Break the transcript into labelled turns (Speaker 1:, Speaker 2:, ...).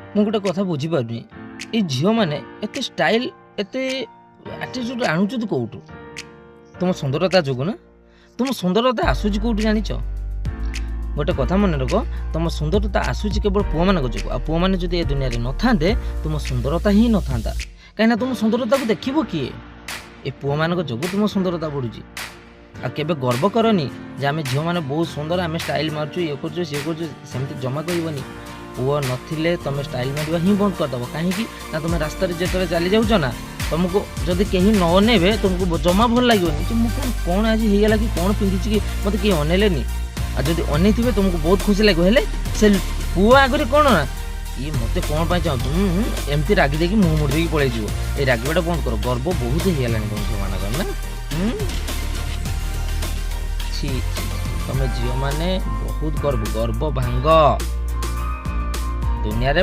Speaker 1: ମୁଁ ଗୋଟେ କଥା ବୁଝିପାରୁନି, ଏଇ ଝିଅମାନେ ଏତେ ଷ୍ଟାଇଲ୍ ଏତେ ଆଟିଚ୍ୟୁଡ୍ ଆଣୁଛନ୍ତି କୋଉଠୁ? ତୁମ ସୁନ୍ଦରତା ଯୋଗୁଁ ନା? ତୁମ ସୁନ୍ଦରତା ଆସୁଛି କୋଉଠି ଜାଣିଛ? ଗୋଟେ କଥା ମନେ ରଖ, ତୁମ ସୁନ୍ଦରତା ଆସୁଛି କେବଳ ପୁଅମାନଙ୍କ ଯୋଗୁଁ। ଆଉ ପୁଅମାନେ ଯଦି ଏ ଦୁନିଆରେ ନଥାନ୍ତେ ତୁମ ସୁନ୍ଦରତା ହିଁ ନଥାନ୍ତା। କାହିଁକିନା ତୁମ ସୁନ୍ଦରତାକୁ ଦେଖିବ କିଏ? ଏ ପୁଅମାନଙ୍କ ଯୋଗୁଁ ତୁମ ସୁନ୍ଦରତା ବଢ଼ୁଛି। ଆଉ କେବେ ଗର୍ବ କରନି ଯେ ଆମେ ଝିଅମାନେ ବହୁତ ସୁନ୍ଦର, ଆମେ ଷ୍ଟାଇଲ୍ ମାରୁଛୁ, ଇଏ କରୁଛୁ ସିଏ କରୁଛୁ, ସେମିତି ଜମା କହିବନି। ପୁଅ ନଥିଲେ ତୁମେ ଷ୍ଟାଇଲ୍ ମାରିବା ହିଁ ବନ୍ଦ କରିଦେବ। କାହିଁକି ନା ତୁମେ ରାସ୍ତାରେ ଯେତେବେଳେ ଚାଲି ଯାଉଛ ନା, ତୁମକୁ ଯଦି କେହି ନ ଅନେଇବେ ତୁମକୁ ଜମା ଭଲ ଲାଗିବନି ଯେ ମୁଁ କ'ଣ ଆଜି ହେଇଗଲା କି କ'ଣ ପିନ୍ଧିଛି କି ମୋତେ କେହି ଅନେଇଲେନି। ଆଉ ଯଦି ଅନେଇଥିବେ ତୁମକୁ ବହୁତ ଖୁସି ଲାଗିବ। ହେଲେ ସେ ପୁଅ ଆଗରେ କ'ଣ ନା ଇଏ ମୋତେ କ'ଣ ପାଇଁ ଚାହୁଁଛୁ ଏମିତି ରାଗି ଦେଇକି ମୁହଁ ମୋଡ଼ି ଦେଇକି ପଳେଇଯିବ। ଏଇ ରାଗିବାଟା ବନ୍ଦ କର। ଗର୍ବ ବହୁତ ହେଇଗଲାଣି ତୁମ ଝିଅମାନଙ୍କର ନା। ଛି ତମେ ଝିଅମାନେ ବହୁତ ଗର୍ବ ଭାଙ୍ଗ ଦୁନିଆରେ।